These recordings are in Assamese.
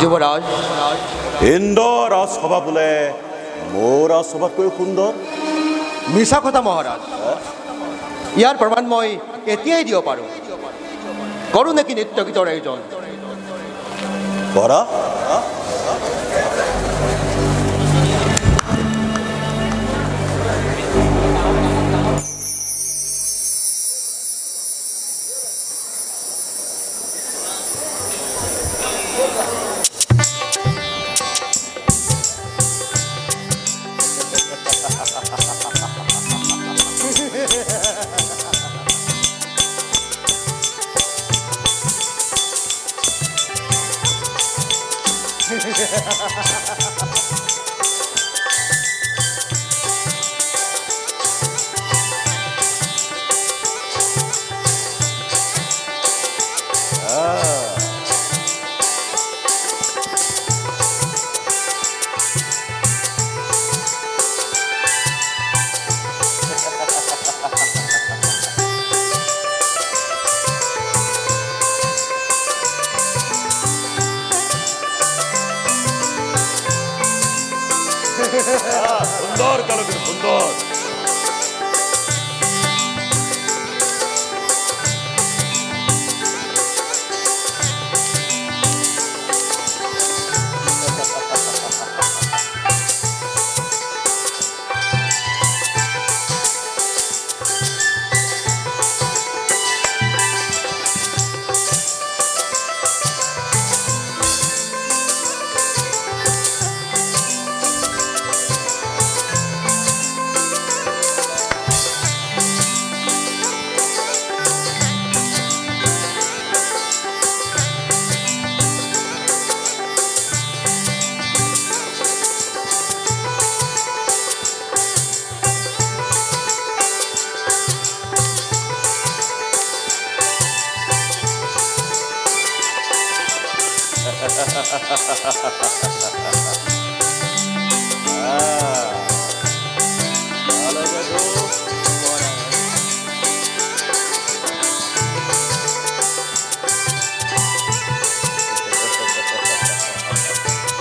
যুবৰাজ, ইন্দ্ৰ ৰাজসভা বোলে মোৰ ৰাজসভাতকৈ সুন্দৰ। মিছা কথা মহাৰাজ। ইয়াৰ প্ৰমাণ মই এতিয়াই দিব পাৰোঁ। কৰোঁ নেকি নৃত্য গীতৰ আয়োজন? কৰা। সুন্দর কালকের সুন্দর।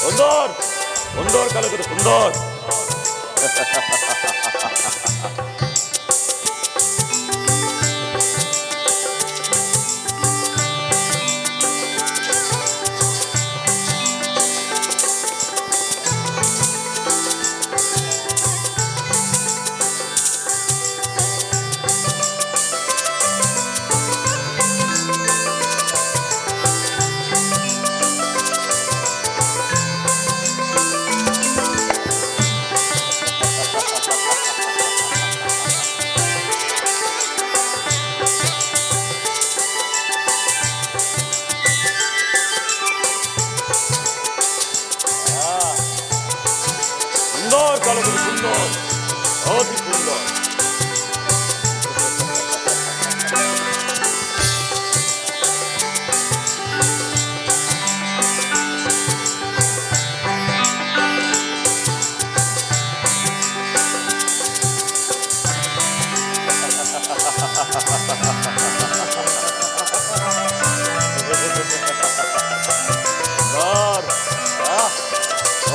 সুন্দর সুন্দর কালকের সুন্দর। সুন্দর কালকের সুন্দর, অতি সুন্দর।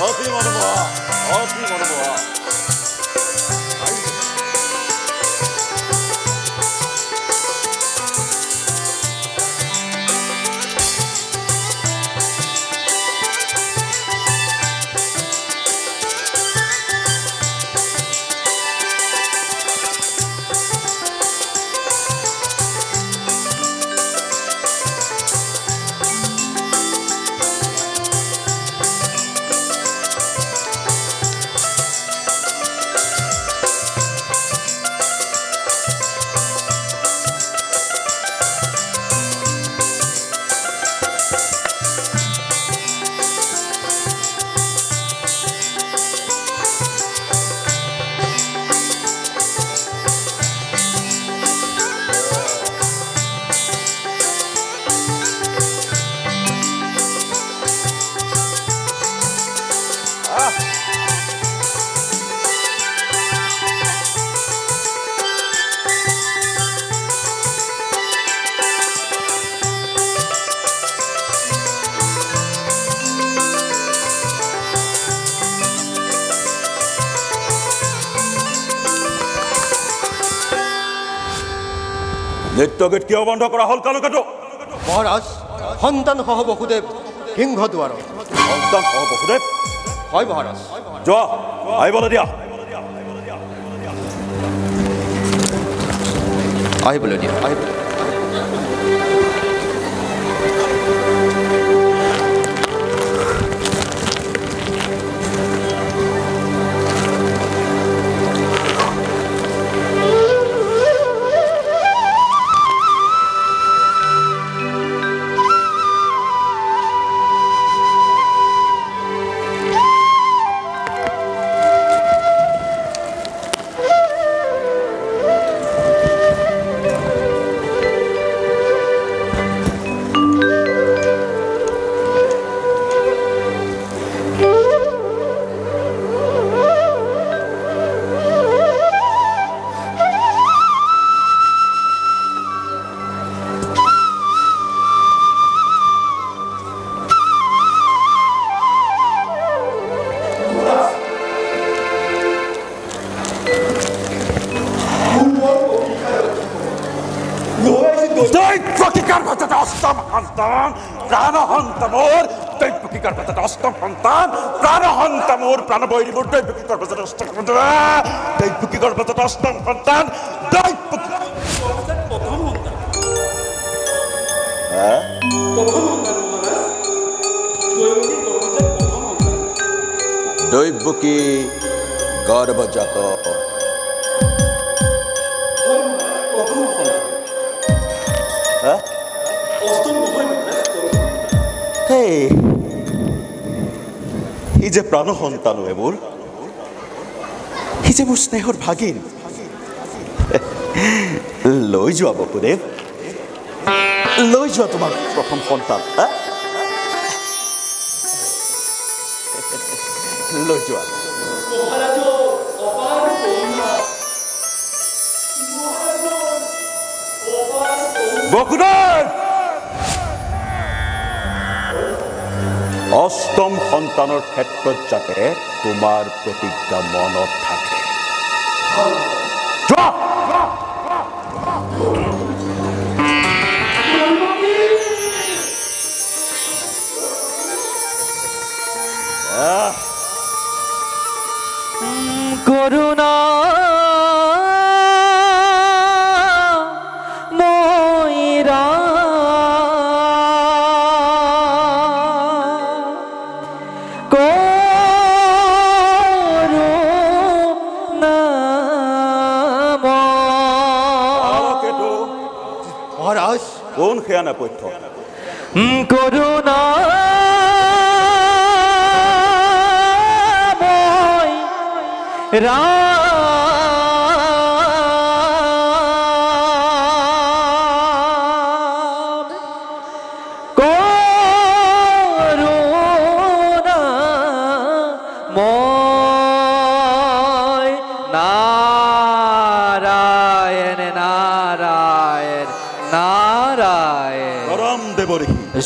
অতি মনোমোহা, অতি মনোমোহা। নৃত্য গীত কিয় বন্ধ কৰা হ'ল কালুকেতু? মহাৰাজ সন্তান সহ বসুদেৱ সিংহ দুৱাৰত। সন্তান সহ বসুদেৱ? হয় মহাৰাজ। যোৱা আহিবলৈ দিয়া। আহিবলৈ দিয়া আহিবলৈ। অষ্টম সন্তান প্রাণহন্তা মোর দৈবকী গর্ভজাত অষ্টম সন্তান প্রাণহন্তা মোর প্রাণবৈরী মোর দৈবকী গর্ভজাত অষ্টম দৈবকী গর্ভজাত অষ্টম সন্তান দৈবকী গর্ভজাত ই যে প্ৰাণ সন্তানো মোৰ ই যে মোৰ স্নেহৰ ভাগিন লৈ যোৱা বসুদেৱ লৈ যোৱা তোমাৰ প্ৰথম সন্তান লৈ যোৱা বসুদেৱ অষ্টম সন্তানৰ ক্ষেত্ৰত যাতে তোমাৰ প্ৰতিজ্ঞা মনত থাকে কৰুণা কোন খেয়ানা পথ্য কৰুণা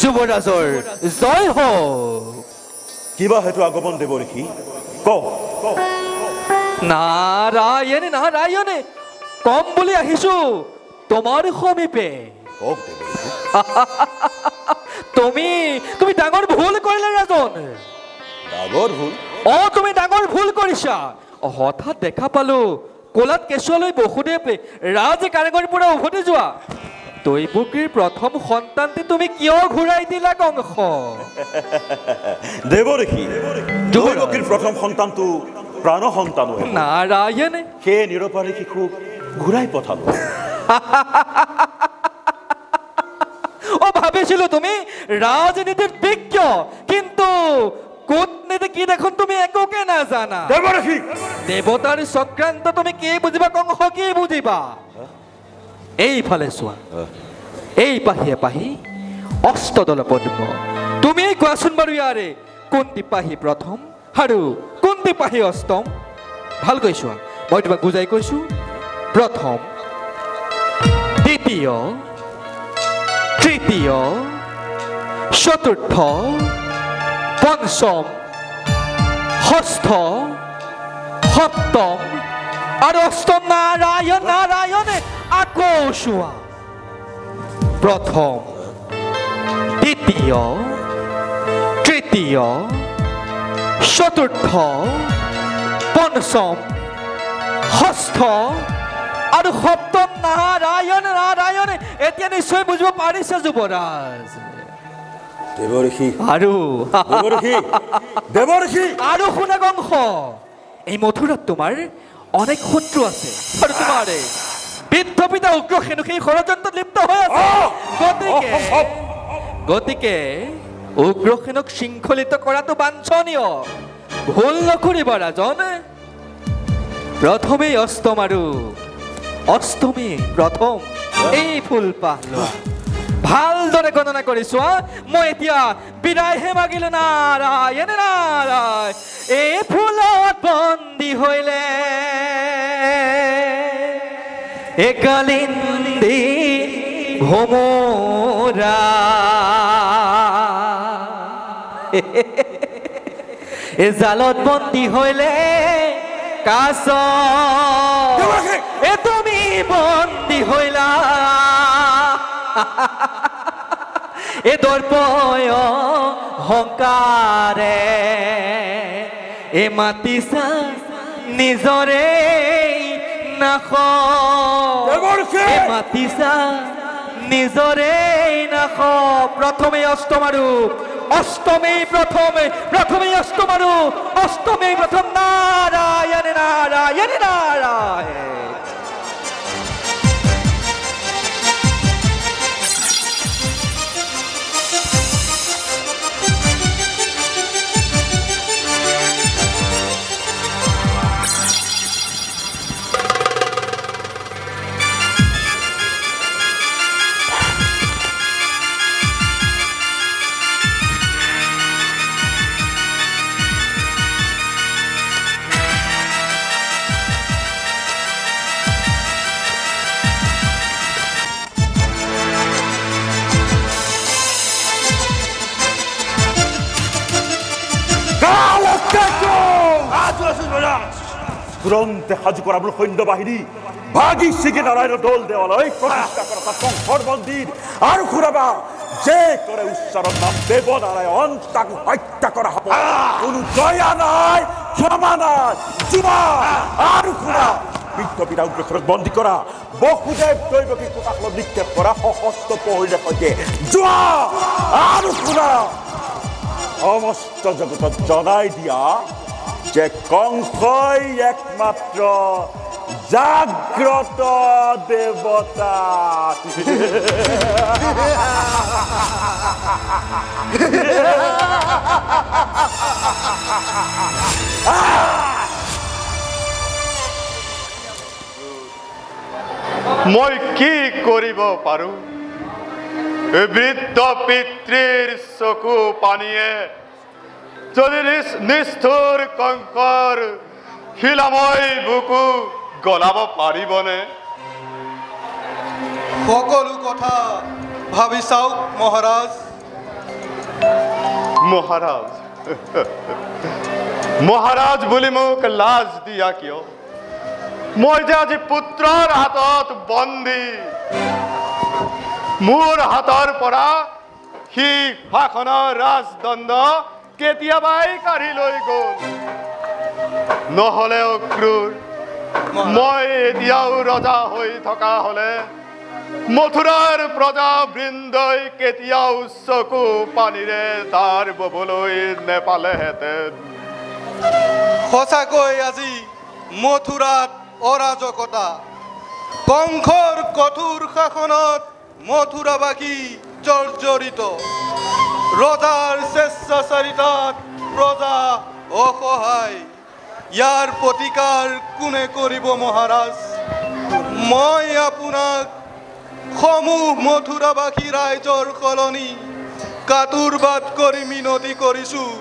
যুবৰাজৰ জয় হোক কিবা হেতু আগমন দেব ঋষি নাৰায়ণ নাৰায়ণ কম বুলি আহিছো তোমাৰ সমীপে তুমি ডাঙৰ ভুল কৰিলা ৰাজন ডাঙৰ ভুল তুমি ডাঙৰ ভুল কৰিছা হঠাৎ দেখা পালো কোলাত কেঁচুৱালৈ বসুদেৱ ৰাজ কাৰেঙৰ পৰা উভতি যোৱা দৈবকীৰ প্ৰথম সন্তানটি তুমি কিয় ঘূৰাই দিলা কংস দেৱ ঋষি দৈবকীৰ প্ৰথম সন্তানটো প্ৰাণ সন্তান নাৰায়ণ সেই নিৰপাৰী শিশুক ঘূৰাই পঠালো ভাবিছিলো তুমি ৰাজনীতিত বিজ্ঞ কিন্তু কূটনীতি কি দেখোন তুমি একোকে নাজানা দেৱ ঋষি দেৱতাৰ চক্ৰান্ত তুমি কি বুজিবা কংস কি বুজিবা এইফালে চোৱা এই পাহিয়ে পাহি অষ্টদল পদ্ম তুমি কোৱাচোন বাৰু ইয়াৰে কোনটি পাহি প্ৰথম আৰু কোনটি পাহি অষ্টম ভালকৈ চোৱা মই তোমাক বুজাই কৈছো প্ৰথম দ্বিতীয় তৃতীয় চতুৰ্থ পঞ্চম ষষ্ঠ সপ্তম আৰু অষ্টম নাৰায়ণ নাৰায়ণে আকৌ চোৱা প্ৰথম, দ্বিতীয়, তৃতীয়, চতুৰ্থ, পঞ্চম, ষষ্ঠ আৰু সপ্তম। নাৰায়ণ নাৰায়ণ। এতিয়া নিশ্চয় বুজিব পাৰিছে যুৱৰাজ। দেৱৰ্ষি আৰু দেৱৰ্ষি আৰু শুনা কংস, এই মথুৰাত তোমাৰ অনেক শত্ৰু আছে আৰু তোমাৰ বৃদ্ধ পিতা উগ্ৰসেনো সেই ষড়যন্ত্ৰত লিপ্ত হৈ আছে। গতিকে উগ্ৰসেনক শৃংখলিত কৰাটো বাঞ্ছনীয়। ভুল নকৰিবা ৰাজন। প্ৰথমেই অষ্টম আৰু অষ্টমী প্ৰথম এই ফুলপাহ লোৱা। ভালদৰে গণনা কৰি চোৱা। মই এতিয়া বিদায়হে মাগিলো। নাৰায়ণ নাৰায়ণ। এই ফুলত বন্দী হৈলে একালিন্দি ভোমোৰা। এ জালত বন্দী হৈলে কাছ। এ তুমি বন্দী হইলা এ দৰ্পয় হংকাৰে। এ মাতিছা নিজৰে নাশ। এ মাতিছা নিজৰে নাশ। প্ৰথমে অষ্টম আৰু অষ্টমেই প্ৰথমেই অষ্টম আৰু অষ্টমেই প্ৰথম। নাৰায়ণ নাৰায়ণ নাৰায়ণ। তুৰন্তে সাজু কৰা বোলো সৈন্য বাহিনী ভাগি ছিগি নাৰায়ণ দৌল দেৱালয় প্ৰতিষ্ঠা কৰা তাত কংসৰ মন্দিৰ আৰু ঘূৰাবা। যে কৰে উচ্চাৰণ নাম দেৱ নাৰায়ণ তাক হত্যা কৰা হ'ব। কোনো দয়া নাই, ক্ষমা নাই। যোৱা আৰু ঘূৰা। বৃদ্ধ পিতা উগ্ৰসেনক বন্দী কৰা। বসুদেৱ দৈৱকীক কোকাশলত নিক্ষেপ কৰা সশস্ত্ৰ প্ৰহৰীৰে সৈতে। যোৱা আৰু ঘূৰা। সমস্ত জগতত জনাই দিয়া যে কংসই একমাত্ৰ জাগ্ৰত দেৱতা। মই কি কৰিব পাৰো? বৃদ্ধ পিতৃৰ চকু পানীয়ে যদি নিষ্ঠুৰ কংসৰ শিলাময় বুকু গলাব পাৰিবনে? সকলো কথা ভাবি চাওক মহাৰাজ। মহাৰাজ মহাৰাজ বুলি মোক লাজ দিয়া কিয়? মই যে আজি পুত্ৰৰ হাতত বন্দী। মোৰ হাতৰ পৰা সি শাসনৰ ৰাজদণ্ড কেতিয়াবাই কাঢ়ি লৈ গ'ল। নহ'লেও ক্ৰূৰ, মই এতিয়াও ৰজা হৈ থকা হ'লে মথুৰাৰ প্ৰজাবৃন্দই কেতিয়াও চকু পানীৰে তাৰ ববলৈ নেপালেহেঁতেন। সঁচাকৈ আজি মথুৰাত অৰাজকতা। কংসৰ কঠোৰ শাসনত মথুৰাবাসী জৰ্জৰিত। ৰজাৰ স্বেচ্ছাচাৰিতাত প্ৰজা অসহায়। ইয়াৰ প্ৰতিকাৰ কোনে কৰিব মহাৰাজ? মই আপোনাক সমূহ মথুৰাবাসী ৰাইজৰ সলনি কাতুৰবাদ কৰি মিনতি কৰিছোঁ।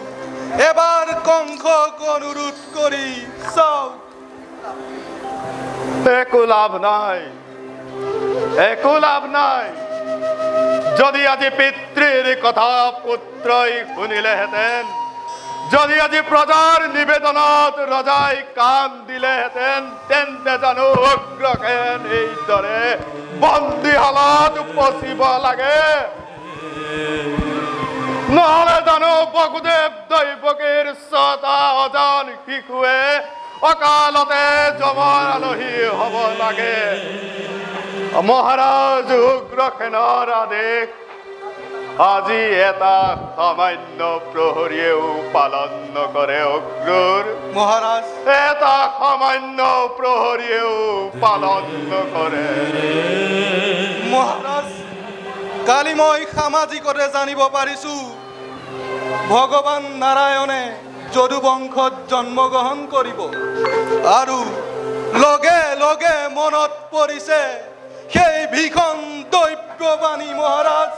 এবাৰ কংসক অনুৰোধ কৰি চাওক। একো লাভ নাই, একো লাভ নাই। যদি আজি পিতৃৰ কথা পুত্ৰই শুনিলেহেঁতেন, যদি আজি প্ৰজাৰ নিবেদনত ৰজাই কাণ দিলেহেঁতেন, তেন্তে জানো উগ্ৰসেন এইদৰে বন্দীশালাত উপচিব লাগে নহলে জানো বসুদেৱ দৈৱকীৰ 6টা অজান শিশুৱে অকালতে যমৰ আলহী হ'ব লাগে মহাৰাজ উগ্ৰসেনৰ আদেশ আজি এটা সামান্য প্ৰহৰীয়েও পালন নকৰে অক্ৰূৰ মহাৰাজ এটা সামান্য প্ৰহৰীয়েও পালন নকৰে মহাৰাজ কালি মই সামাজিকতে জানিব পাৰিছো ভগৱান নাৰায়ণে যদুবংশত জন্মগ্ৰহণ কৰিব আৰু লগে লগে মনত পৰিছে সেই ভীষণ দৈৱবাণী মহাৰাজ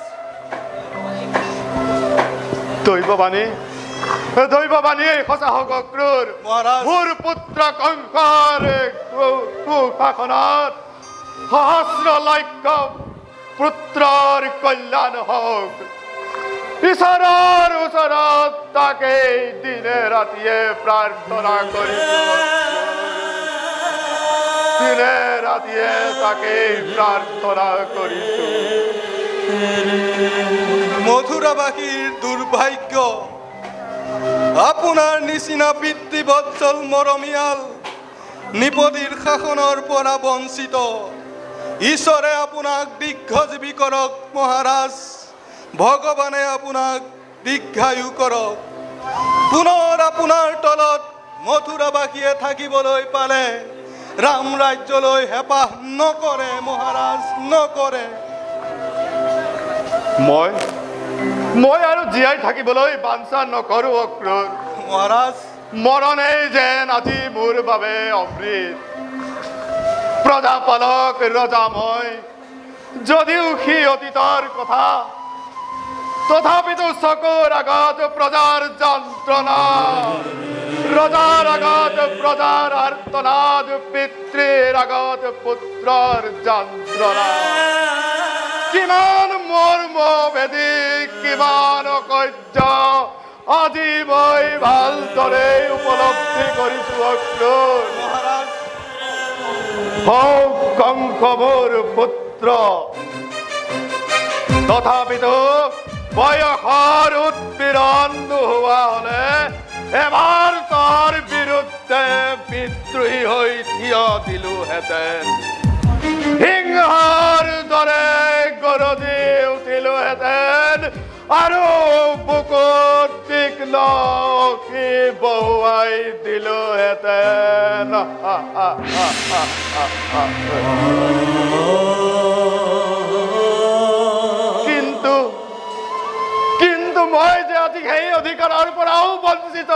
দৈৱবাণী সঁচা হওক অক্ৰূৰ মহাৰাজ মোৰ পুত্ৰ কংসৰ কুশাসনত সহস্ৰ লক্ষ পুত্ৰৰ কল্যাণ হওক ঈশ্বৰৰ ওচৰত তাকেই দিনে ৰাতিয়ে প্ৰাৰ্থনা কৰিছো দিনে ৰাতিয়ে তাকেই প্ৰাৰ্থনা কৰিছো মথুৰাবাসীৰ দুৰ্ভাগ্য আপোনাৰ নিচিনা পিতৃবৎসল মৰমীয়াল নিপতিৰ শাসনৰ পৰা বঞ্চিত ঈশ্বৰে আপোনাক দীৰ্ঘজীৱী কৰক মহাৰাজ ভগৱানে আপোনাক দীৰ্ঘায়ু কৰক পুনৰ আপোনাৰ তলত মথুৰাবাসীয়ে থাকিবলৈ পালে ৰাম ৰাজ্যলৈ হেঁপাহ নকৰে মহাৰাজ নকৰে মই আৰু জীয়াই থাকিবলৈ বাঞ্ছা নকৰো অক্ৰূৰ মহাৰাজ মৰণেই যেন আজি মোৰ বাবে অমৃত প্ৰজাপালক ৰজা মই যদিও সি অতীতৰ কথা তথাপিতো চকুৰ আগত প্ৰজাৰ যন্ত্ৰণা ৰজাৰ আগত প্ৰজাৰ আৰ্তনাদ পিতৃৰ আগত পুত্ৰৰ যন্ত্ৰণা কিমান মৰ্ম বেদী কিমান অকহ্য আজি মই ভালদৰে উপলব্ধি কৰিছো অক্ৰূৰ মহাৰাজ হওক কংস মোৰ পুত্ৰ তথাপিতো বয়সৰ উৎপীড়ন নোহোৱা হলে এবাৰ তাৰ বিৰুদ্ধে বিদ্ৰোহী হৈ থিয় দিলোহেঁতেন সিংহৰ দৰে গৰজি উঠিলোহেঁতেন আৰু বুকুত তীক্ষ্ণ অখি বহুৱাই দিলোহেঁতেন কিন্তু মই যে আজি সেই অধিকাৰৰ পৰাও বঞ্চিত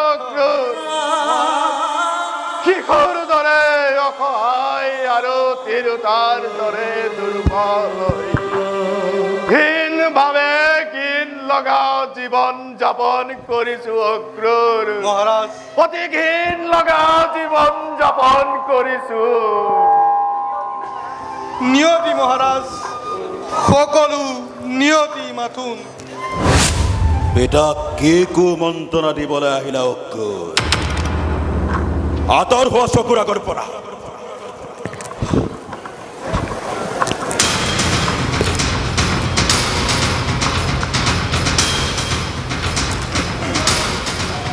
শিশুৰ দৰে অসহায় আৰু তিৰোতাৰ দৰে দুৰ্বল হীনভাৱে ঘিণ লগা জীৱন যাপন কৰিছো অক্ৰূৰ মহাৰাজ অতি ঘিণ লগা জীৱন যাপন কৰিছো নিয়তি মহাৰাজ সকলো নিয়তি মাথোন বেটাক কি কুমন্ত্ৰণা দিবলৈ আহিলা অক্ৰূৰ আঁতৰ হোৱা চকুৰ আগৰ পৰা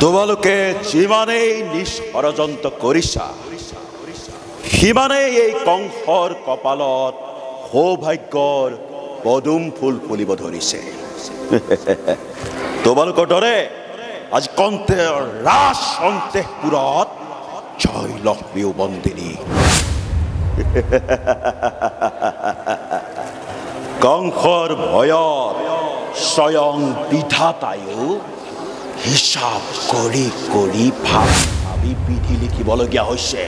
তোমালোকে যিমানেই নিজ ষড়যন্ত্ৰ কৰিছা সিমানেই এই কংসৰ কপালত সৌভাগ্যৰ পদুম ফুল ফুলিব ধৰিছে তোমালোকৰ দৰে আজি কণ্ঠৰ ৰাজ অন্তঃপুৰত জয় লক্ষ্মী বন্দিনী কংসৰ ভয়ত স্বয়ং বিধাতায়ো হিচাপ কৰি কৰি ভাবি বিধি লিখিবলগীয়া হৈছে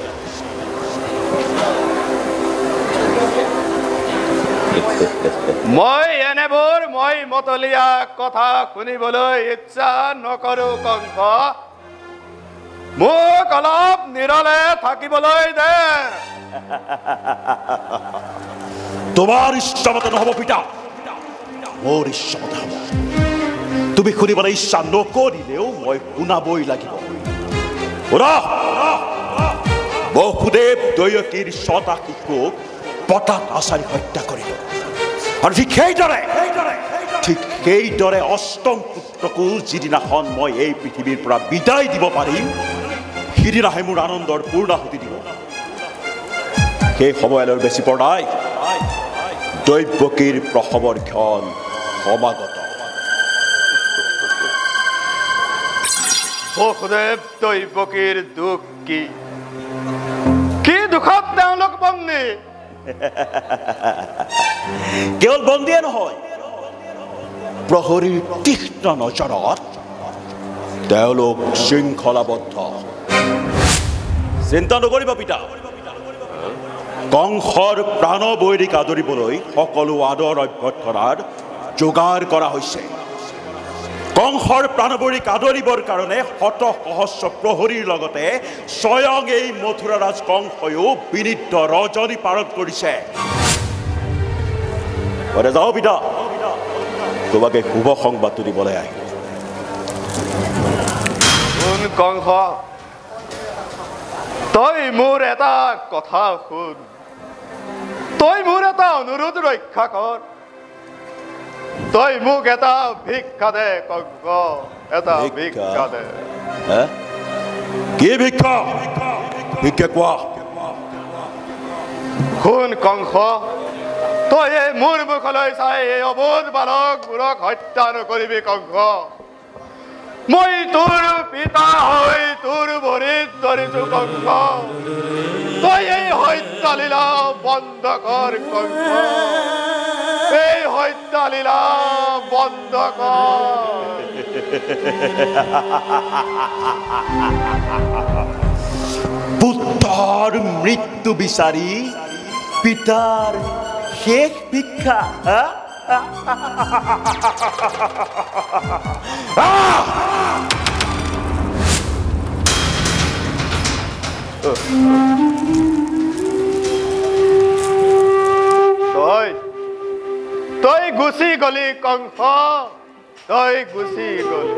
মই এনেবোৰ মই মতলীয়া কথা শুনিবলৈ ইচ্ছা নকৰো কংস মোক অলপ নিৰলে থাকিবলৈ দে তোমাৰ ইচ্ছামতে নহব পিতা মোৰ ইচ্ছামতে হ'ব তুমি শুনিবলৈ ইচ্ছা নকৰিলেও মই শুনাবই লাগিব বসুদেৱ দৈৱকীৰ 6টা শিশুক পতাত আচাৰী হত্যা কৰিলোঁ আৰু ঠিক সেইদৰে অষ্টম পুত্ৰকো যিদিনাখন মই এই পৃথিৱীৰ পৰা বিদায় দিব পাৰিম সিদিনাহে মোৰ আনন্দৰ পূৰ্ণাহুতি দিব সেই সময়লৈ বেছি পৰ নাই দৈৱকীৰ প্ৰসৱৰ ক্ষণ সমাগত বসুদেৱ দৈৱকীৰ দুখ কি দুখত তেওঁলোক বন্দী কেৱল বন্দীয়ে নহয় প্ৰহৰীৰ তীক্ষ্ণ নজৰত তেওঁলোক শৃংখলাবদ্ধ চিন্তা নকৰিব পিতা কংসৰ প্ৰাণবৈৰীক আদৰিবলৈ সকলো আদৰ অভ্যৰ্থনাৰ যোগাৰ কৰা হৈছে কংসৰ প্ৰাণবৈৰীক আদৰিবৰ কাৰণে শত সহস্ৰ প্ৰহৰীৰ লগতে স্বয়ং এই মথুৰাৰাজ কংসয়ো বিনিদ্ধ ৰজনী পালন কৰিছে যাওঁ পিতা তোমাকে শুভ সংবাদটো দিবলৈ আহিল শুন কংস তই মোৰ এটা কথা শুন তই মোৰ এটা অনুৰোধ ৰক্ষা কৰ তই মোক এটা ভিক্ষা দে কংস এটা ভিক্ষা দে কি ভিক্ষা ভিক্ষা কোৱা শুন কংস তই এই মোৰ মুখলৈ চাই এই অবোধ বালকবোৰক হত্যা নকৰিবি কংস মই তোৰ পিতা হৈ তোৰ ভৰিত ধৰিছো কংস তই এই হত্যা লীলা বন্ধ কৰ কংস এই হত্যা লীলা বন্ধ কৰ পুত্ৰৰ মৃত্যু বিচাৰি পিতাৰ শেষ ভিক্ষা তই গুচি গলি কংস তই গুচি গলি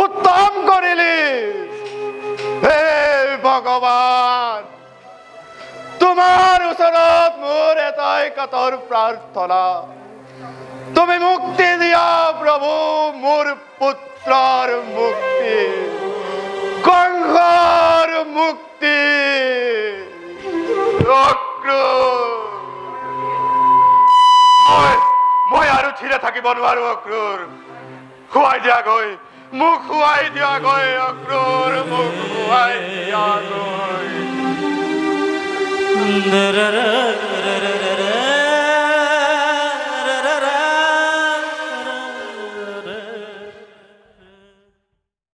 উত্তম কৰিলি হে ভগৱান তোমাৰ ওচৰত মোৰ এটাই কাতৰ প্ৰাৰ্থনা তুমি মুক্তি দিয়া প্ৰভু মোৰ পুত্ৰৰ মুক্তি কংসৰ মুক্তি মই আৰু থিৰে থাকিব নোৱাৰো অক্ৰূৰ খুৱাই দিয়া গৈ মোক খুৱাই দিয়া গৈ অক্ৰূৰ মোক খুৱাই দিয়া গৈ